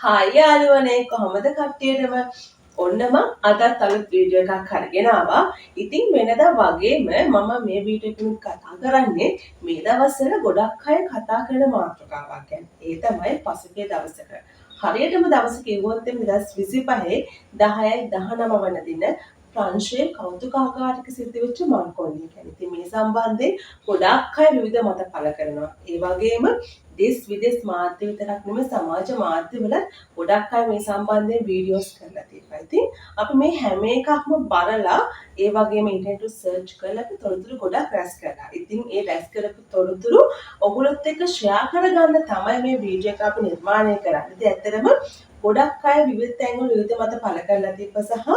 Hi යාළුවනේ කොහොමද කට්ටියටම ඔන්න මම අදත් අලුත් වීඩියෝ එකක් අරගෙන ආවා. ඉතින් වෙනදා වගේම මම මේ වීඩියෝ එකෙන් කතා කරන්නේ මේ දවස්වල ගොඩක් අය කතා කරන මාතෘකාවක් ගැන. ඒ තමයි පසුගිය දවසක. හරියටම දවස කිව්වොත් 2025 10යි 19 වන දින ප්‍රංශයේ කෞතුකාගාරික සිද්ධ වෙච්ච මංකොල්ලේ ගැන. ඉතින් මේ සම්බන්ධයෙන් ගොඩක් අය විවිධ මත පළ කරනවා. ඒ වගේම දේශ විදේශ මාධ්‍ය විතරක් නෙමෙයි සමාජ මාධ්‍යවල ගොඩක් අය මේ සම්බන්ධයෙන් වීඩියෝස් කරලා තියෙනවා. ඉතින් අපි මේ හැම එකක්ම බලලා ඒ වගේම ඉන්ටර්නෙට් සර්ච් කරලා අපි තොරතුරු ගොඩක් රැස් කරලා. ඉතින් ඒ රැස් කරපු තොරතුරු ඔයගොල්ලොත් එක්ක ෂෙයා කරගන්න තමයි මේ වීඩියෝ එක අපි නිර්මාණය කරන්නේ. ඉතින් ඇත්තටම ගොඩක් අය විවිධ තැන්වල විවිධ මත පළ කරලා තිබ්බ සහ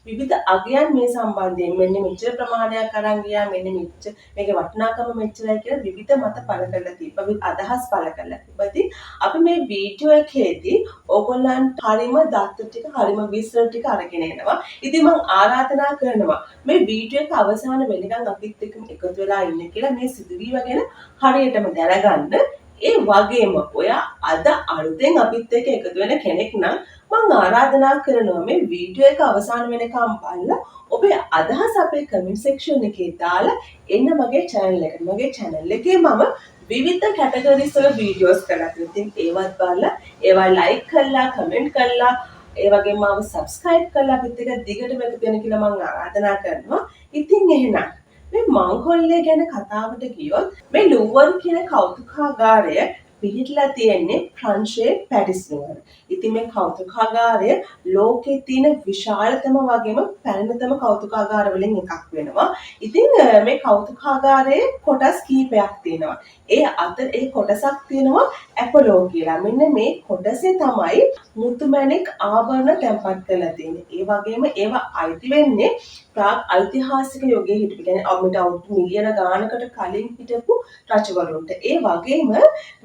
විවිධ අගයන් මේ සම්බන්ධයෙන් මෙන්න මෙච්චර ප්‍රමාණයක් අරන් ගියා මෙන්න මෙච්චර මේකේ වටිනාකම මෙච්චරයි කියලා විවිධ මත පළ කරලා තිබ්බා. විවිධ අදහස් පළ කරලා තිබ්බා. ඉතින් අපි මේ වීඩියෝ එකේදී ඕගොල්ලන්ට හරිම දත්ත ටික හරිම විස්තර ටික අරගෙන එනවා. ඉතින් මම ආරාධනා කරනවා මේ වීඩියෝ එක අවසාන වෙනකන් අපිත් එක්කම එකතු වෙලා ඉන්න කියලා මේ සිදුවීම ගැන හරියටම දැනගන්න. ඒ වගේම ඔයා අද අලුතෙන් අපිත් එක්ක එකතු වෙන කෙනෙක් නම් මම ආරාධනා කරනවා මේ වීඩියෝ එක අවසාන වෙනකම් බලලා ඔබේ අදහස් අපේ කමෙන්ට් සෙක්ෂන් එකේ දාලා එන්න මගේ channel එකට. මගේ channel එකේ මම විවිධ කැටගරිස් වල වීඩියෝස් කරලා තියෙනවා. ඉතින් ඒවත් බලලා ඒවා ලයික් කරලා කමෙන්ට් කරලා ඒ වගේම මාව subscribe කරලා අපිත් එක්ක දිගටම එකතු වෙන්න කියලා මම ආරාධනා කරනවා. ඉතින් එහෙනම් මේ මංකොල්ලේ ගැන කතාවට ගියොත් මේ ලූවර් කියන කෞතුකාගාරය පිහිටලා තියෙන්නේ ප්‍රංශයේ පැරිස් නුවර. ඉතින් මේ කෞතුකාගාරය ලෝකේ තියෙන විශාලතම වගේම පැරණිතම කෞතුකාගාර වලින් එකක් වෙනවා. ඉතින් මේ කෞතුකාගාරයේ කොටස් කීපයක් තියෙනවා. ඒ අතර ඒ කොටසක් තියෙනවා ඇපොලෝ කියලා. මෙන්න මේ කොටසේ තමයි මුතුමැණික් ආභරණ තැන්පත් කරලා තියෙන්නේ. ඒ වගේම ඒවා අයිති වෙන්නේ ප්‍රාග් ඓතිහාසික යුගයේ හිටපු කියන්නේ අපිට අවුරුදු මිලියන ගානකට කලින් හිටපු රජවරුන්ට. ඒ වගේම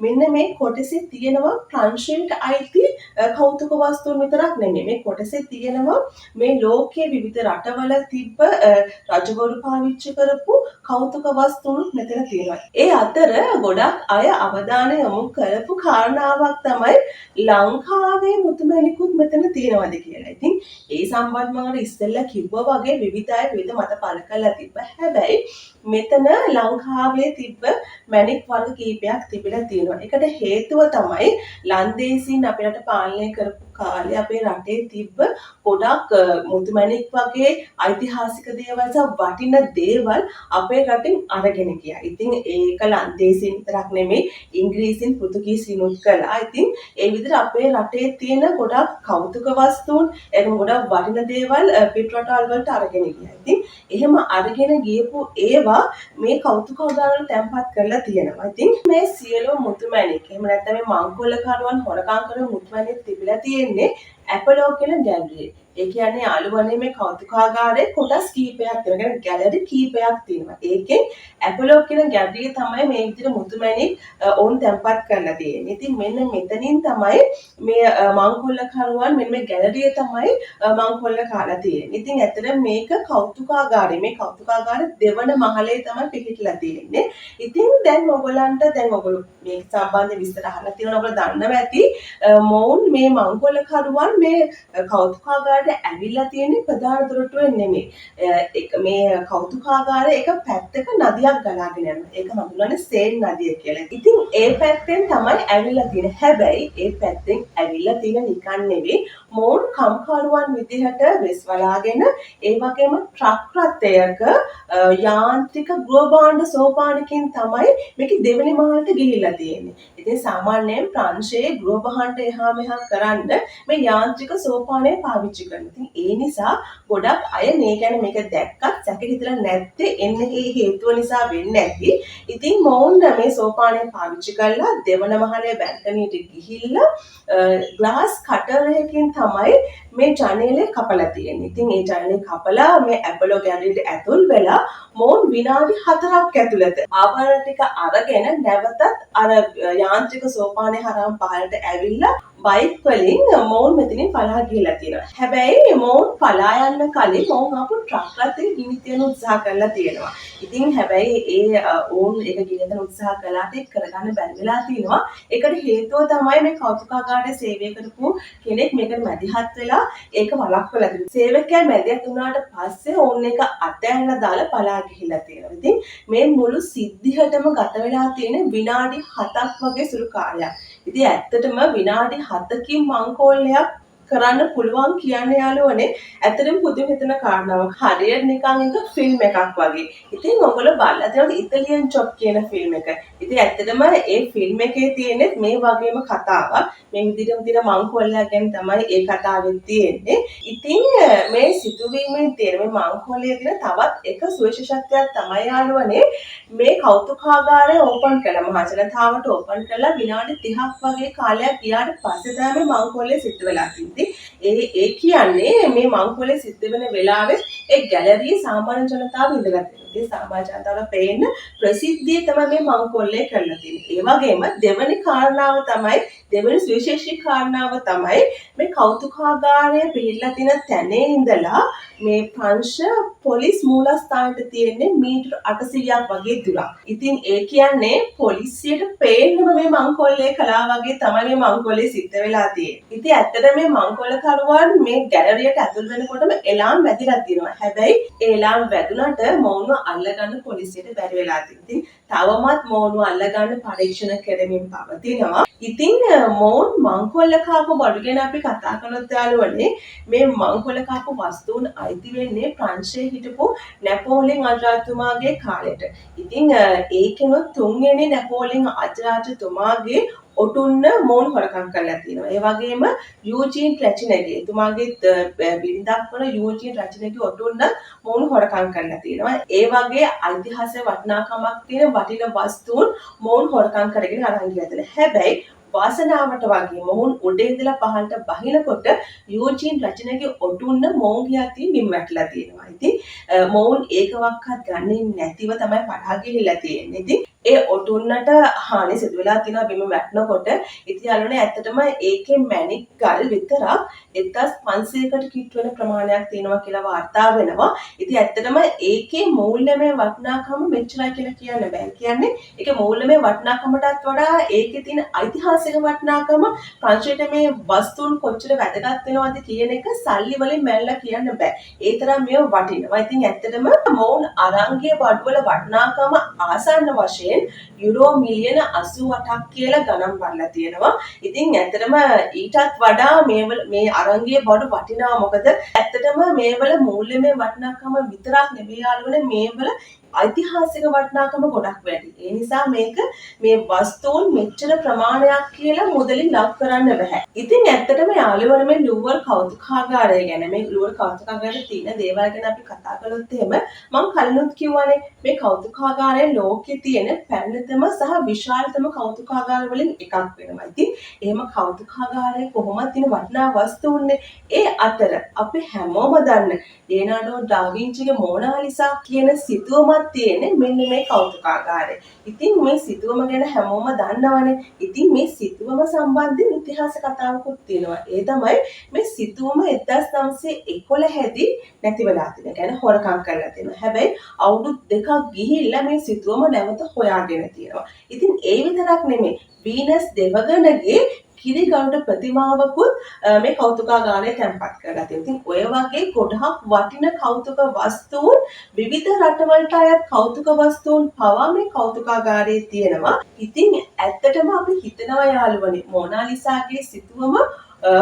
මෙන්න මේ කොටසේ තියෙනවා ප්‍රංශයට අයිති කෞතුක වස්තුන් විතරක් නෙමෙයි. මේ කොටසේ තියෙනවා මේ ලෝකයේ විවිධ රටවල තිබ්බ රජවරු පාවිච්චි කරපු කෞතුක වස්තුන් මෙතන තියෙනවා. ඒ අතර ගොඩක් අය අවධානය යොමු කරපු කාරණාවක් තමයි ලංකාවේ මුතුමැණිකුත් මෙතන තියෙනවද කියලා. ඉතින් ඒ සම්බන්ධව මම ඉස්සෙල්ලා කිව්වා වගේ විවිධ අය විවිධ මත පළ කරලා තිබ්බා. හැබැයි මෙතන ලංකාවේ තිබ්බ මැණික් වර්ග කීපයක් තිබිලා තියෙනවා. ඒකට හේතුව තමයි ලන්දේසීන් අපේ රට පාලනය කරපු කාලේ අපේ රටේ තිබ්බ ගොඩක් මුතුමැණික් වගේ ඓතිහාසික දේවල් සහ වටින දේවල් අපේ රටින් අරගෙන ගියා. ඉතින් ඒක ලන්දේසීන් විතරක් නෙමෙයි ඉංග්‍රීසින් පෘතුගීසිනුත් කළා. ඉතින් ඒ විදිහට අපේ රටේ තියෙන ගොඩක් කෞතුක වස්තුන් එනම් ගොඩක් වටින දේවල් පිට රටවල් වලට අරගෙන ගියා. ඉතින් එහෙම අරගෙන ගියපු ඒවා මේ කෞතුකාගාරවල තැන්පත් කරලා තියෙනවා. ඉතින් මේ සියලුම මුතුමැණික් එහෙම නැත්නම් මේ මංකොල්ලකරුවන් හොරකම් කරන මුතුමැණික් තිබිලා තියෙන්නේ ඇපොලෝ කියන ගැලරියේ. ඒ කියන්නේ යාළුවනේ මේ කෞතුකාගාරයේ කොටස් කීපයක් තියෙනවා. يعني ගැලරි කීපයක් තියෙනවා. ඒකෙන් ඇපොලෝ කියන ගැලරිය තමයි මේ විදිහට මුතුමැණික් ඕන් තැන්පත් කරලා තියෙන්නේ. ඉතින් මෙන්න මෙතනින් තමයි මේ මංකොල්ලකරුවන් මෙන්න මේ ගැලරිය තමයි මංකොල්ල කාලා තියෙන්නේ. ඉතින් ඇත්තට මේක කෞතුකාගාරය. මේ කෞතුකාගාර දෙවන මහලේ තමයි පිහිටලා තියෙන්නේ. ඉතින් දැන් ඔයගොල්ලෝ මේක සම්බන්ධ විස්තර අහලා තියෙනවා. ඔයගොල්ලෝ දන්නවා ඇති මොවුන් මේ මංකොල්ලකරුවන් මේ කෞතුකාගාරයට ඇවිල්ලා තියෙන්නේ ප්‍රධාන දොරටුවෙන් නෙමෙයි. මේ කෞතුකාගාරයේ එක පැත්තක නදියක් ගලාගෙන යනවා. ඒක හඳුන්වන්නේ සේන් නදිය කියලා. ඉතින් ඒ පැත්තෙන් තමයි ඇවිල්ලා තියෙන්නේ. හැබැයි ඒ පැත්තෙන් ඇවිල්ලා තියෙන නිකන් නෙවෙයි. මොවුන් කම්කරුවන් විදිහට වෙස් වලාගෙන ඒ වගේම ට්‍රක් රථයක යාන්ත්‍රික ගෘහ භාණ්ඩ සෝපානකින් තමයි මේක දෙවෙනි මහලට ගිහිල්ලා තියෙන්නේ. ඉතින් සාමාන්‍යයෙන් ප්‍රංශයේ ගෘහ භාණ්ඩ එහා මෙහා කරන්න මේ යාන්ත්‍රික සෝපානය පාවිච්චි කරනවා. ඉතින් ඒ නිසා ගොඩක් අය මේ ගැන මේක දැක්කත් සැක හිතලා නැත්තේ එන්නේ ඒ හේතුව නිසා වෙන්නේ නැති. ඉතින් මොවුන් මේ සෝපානය පාවිච්චි කරලා දෙවන මහලේ බැල්කනියට ගිහිල්ලා ග්ලාස් කටර් එකකින් තමයි මේ ජනේලය කපලා තියෙන්නේ. ඉතින් ඒ ජනේලය කපලා මේ ඇපොලෝ ගැලරියට ඇතුල් වෙලා මොවුන් විනාඩි 4ක් ඇතුළත ආභරණ ටික අරගෙන නැවතත් අර යාන්ත්‍රික සෝපානයේ හරහා පහළට ඇවිල්ලා බයික් වලින් මොවුන් මෙතනින් පලා ගිහිල්ලා තියෙනවා. හැබැයි මොවුන් පලා යන්න කලින් මොවුන් ආපු ට්‍රක් රථේ ගිනි තියන උත්සාහ කරලා තියෙනවා. ඉතින් හැබැයි ඔවුන් ඒක ගිනි තියන උත්සාහ කළාට ඒක කරගන්න බැරි වෙලා තියෙනවා. ඒකට හේතුව තමයි මේ කෞතුකාගාරයේ සේවය කරපු කෙනෙක් මේකට මැදිහත් වෙලා ඒක වළක්වලා තියෙනවා. සේවකයා මැදිහත් වුණාට පස්සේ ඔවුන් ඒක අතහැරලා දාලා පලා ගිහිල්ලා තියෙනවා. ඉතින් මේ මුළු සිද්ධියටම ගත වෙලා තියෙන විනාඩි 7ක් වගේ සුළු කාලයක්. ඉතින් ඇත්තටම විනාඩි 7කින් මංකොල්ලයක් කරන්න පුළුවන් කියන්නේ යාළුවනේ ඇත්තටම පුදුම හිතන කාරණාවක්. හරියට නිකන් එක ෆිල්ම් එකක් වගේ. ඉතින් ඔයගොල්ලෝ බලලා තියෙනවා ඉතාලියන් ජොබ් කියන ෆිල්ම් එක. ඉතින් ඇත්තටම ඒ ෆිල්ම් එකේ තියෙන්නේ මේ වගේම කතාවක්. මේ විදිහටම තියෙන මංකොල්ලයක් ගැන තමයි ඒ කතාවෙත් තියෙන්නේ. ඉතින් මේ සිතුවීමේ තියෙන මේ මංකොල්ලයේ තියෙන තවත් එක සුවිශේෂත්වයක් තමයි යාළුවනේ මේ කෞතුකාගාරය ඕපන් කළා. මහා ජනතාවට ඕපන් කළා විනාඩි 30ක් වගේ කාලයක් ගියාට පස්සේ තමයි මංකොල්ලේ සිද්ධ වෙලා තියෙන්නේ. ඒ කියන්නේ මේ මංකොල්ලේ සිද්ධ වෙන වෙලාවේ ඒ ගැලරියේ සාමාන්‍ය ජනතාව ඉඳලා තියෙනවා. ඒ සාමාන්‍ය ජනතාවට පේන්න ප්‍රසිද්ධිය තමයි මේ මංකොල්ලේ කරලා තියෙන්නේ. ඒ වගේම දෙවෙනි කාරණාව තමයි දෙවෙනි සුවිශේෂී කාරණාව තමයි මේ කෞතුකාගාරය පිළිලා තියෙන තැනේ ඉඳලා මේ ප්‍රංශ පොලිස් මූලස්ථානට තියෙන්නේ මීටර 800ක් වගේ දුරක්. ඉතින් ඒ කියන්නේ පොලිසියට පේන්නම මේ මංකොල්ලේ කලා වගේ තමයි මේ මංකොල්ලේ සිද්ධ වෙලා තියෙන්නේ. ඉතින් ඇත්තට මේ මංකොල්ලකරුවන් මේ ගැලරියට ඇතුල් වෙනකොටම එලාම් වැදිලා තියෙනවා. හැබැයි ඒ එලාම් වැදුනට මොවුන්ව අල්ලගන්න පොලිසියට බැරි වෙලා තියෙනවා. තවමත් මොවුන්ව අල්ලගන්න පරීක්ෂණ කරමින් පවතිනවා. ඉතින් මොවුන් මංකොල්ල කාපු බඩු ගැන අපි කතා කළොත් යාළුවනේ මේ මංකොල්ල කාපු වස්තුන් අයිති වෙන්නේ ප්‍රංශයේ හිටපු නැපෝලියන් අධිරාජතුමාගේ කාලෙට. ඉතින් ඒකෙනොත් තුන්වෙනි නැපෝලියන් අධිරාජතුමාගේ ඔටුන්න මොවුන් හොරකම් කරලා තියෙනවා. ඒ වගේම යූජීන් රැචිනගේ එතුමාගේ බිරිඳක් වන යූජීන් රැචිනගේ ඔටුන්න මොවුන් හොරකම් කරලා තියෙනවා. ඒ වගේ ඓතිහාසික වටිනාකමක් තියෙන වටින වස්තුන් මොවුන් හොරකම් කරගෙන අරන් ගියා. හැබැයි වාසනාවට වගේ මොවුන් උඩේ ඉඳලා පහළට බහිනකොට යූජීන් රචනගේ ඔටුන්න මොවුන්ගේ අතින් බිම් වැටලා තියෙනවා. ඉතින් මොවුන් ඒකවක්වත් ගන්නේ නැතිව තමයි පරා ගිහිල්ලා තියෙන්නේ. ඉතින් ඒ ඔටුන්නට හානි සිදු වෙලා තියෙනවා බිම වැටෙනකොට. ඉතින් යාළුවනේ ඇත්තටම ඒකේ මැණික් ගල් විතරක් 1500කට කිට්ටු වෙන ප්‍රමාණයක් තියෙනවා කියලා වාර්තා වෙනවා. ඉතින් ඇත්තටම ඒකේ මූල්‍යමය වටිනාකම මෙච්චරයි කියලා කියන්න බෑ. කියන්නේ ඒකේ මූල්‍යමය වටිනාකමටත් වඩා ඒකේ තියෙන ඓතිහාසික වටිනාකම ප්‍රංශයට මේ වස්තුන් කොච්චර වැදගත් වෙනවද කියන එක සල්ලි වලින් මැල්ලා කියන්න බෑ. ඒ තරම් මේව වටිනවා. ඉතින් ඇත්තටම මොවුන් අරංගිය බඩුවල වටිනාකම ආසන්න වශයෙන් යුරෝ මිලියන 88ක් කියලා ගණන් බලලා තියෙනවා. ඉතින් ඇත්තටම ඊටත් වඩා මේ අරංගිය බඩු වටිනවා. මොකද ඇත්තටම මේවල මූල්‍යමය වටිනාකම විතරක් නෙවෙයි යාළුවනේ මේවල ඓතිහාසික වටිනාකම ගොඩක් වැඩි. ඒ නිසා මේක මේ වස්තුන් මෙච්චර ප්‍රමාණයක් කියලා මුදලින් ලක් කරන්න බෑ. ඉතින් ඇත්තටම යාළුවනේ මේ ලුවර් කෞතුකාගාරය ගැන මේ ලුවර් කෞතුකාගාරයේ තියෙන දේවල් ගැන අපි කතා කළොත් එහෙම මම කලිනුත් කිව්වනේ මේ කෞතුකාගාරය ලෝකයේ තියෙන පැරණිතම සහ විශාලතම කෞතුකාගාර වලින් එකක් වෙනවා. ඉතින් එහෙම කෞතුකාගාරයේ කොහොමද තියෙන වටිනා වස්තුන්නේ ඒ අතර අපි හැමෝම දන්න ලියනාඩෝ ඩා වින්චිගේ මොනාලිසා කියන සිතුවමක් තියෙන්නේ මෙන්න මේ කෞතුකාගාරේ. ඉතින් මේ සිතුවම ගැන හැමෝම දන්නවනේ. ඉතින් මේ සිතුවම සම්බන්ධයෙන් ඉතිහාස කතාවකුත් තියෙනවා. ඒ තමයි මේ සිතුවම 1911 නැති වෙලා තියෙන. කියන්නේ හොරකම් කරලා තියෙනවා. හැබැයි අවුරුදු 2ක් ගිහිල්ලා මේ සිතුවම නැවත හොයාගෙන තියෙනවා. ඉතින් ඒ විතරක් නෙමෙයි වීනස් දෙවගණගේ කිරිගරුඩ ප්‍රතිමාවකුත් මේ කෞතුකාගාරයේ තැන්පත් කරලා තියෙනවා. ඉතින් ඔය වගේ ගොඩක් වටින කෞතුක වස්තුන් විවිධ රටවලට අයත් කෞතුක වස්තුන් පවා මේ කෞතුකාගාරයේ තියෙනවා. ඉතින් ඇත්තටම අපි හිතනවා යාළුවනේ මොනාලිසාගේ සිතුවම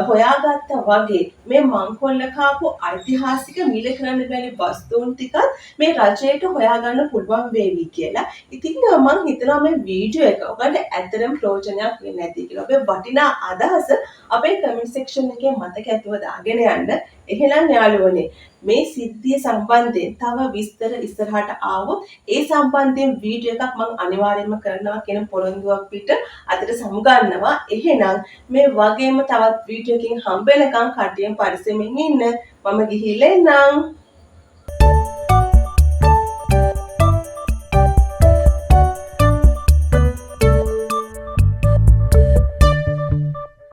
හොයාගත්තා වගේ මේ මංකොල්ල කාපු ඓතිහාසික මිල කරන්න බැරි වස්තුන් ටිකත් මේ රජයට හොයාගන්න පුළුවන් වේවි කියලා. ඉතින් මම හිතනවා මේ වීඩියෝ එක ඔයාලට ඇත්තටම ප්‍රයෝජනයක් වෙන්න ඇති කියලා. ඔබේ වටිනා අදහස අපේ කමෙන්ට් සෙක්ෂන් එකේ මතක ඇතුව දාගෙන යන්න. එහෙනම් යාළුවනේ මේ සිද්ධිය සම්බන්ධයෙන් තව විස්තර ඉස්සරහට ආවොත් ඒ සම්බන්ධයෙන් වීඩියෝ එකක් මම අනිවාර්යයෙන්ම කරනවා කියන පොරොන්දුවක් පිට අදට සමුගන්නවා. එහෙනම් මේ වගේම තවත් වීඩියෝ එකකින් හම්බ වෙනකන් කටියෙන් පරිස්සමින් ඉන්න. මම ගිහිල්ලා එන්නම්.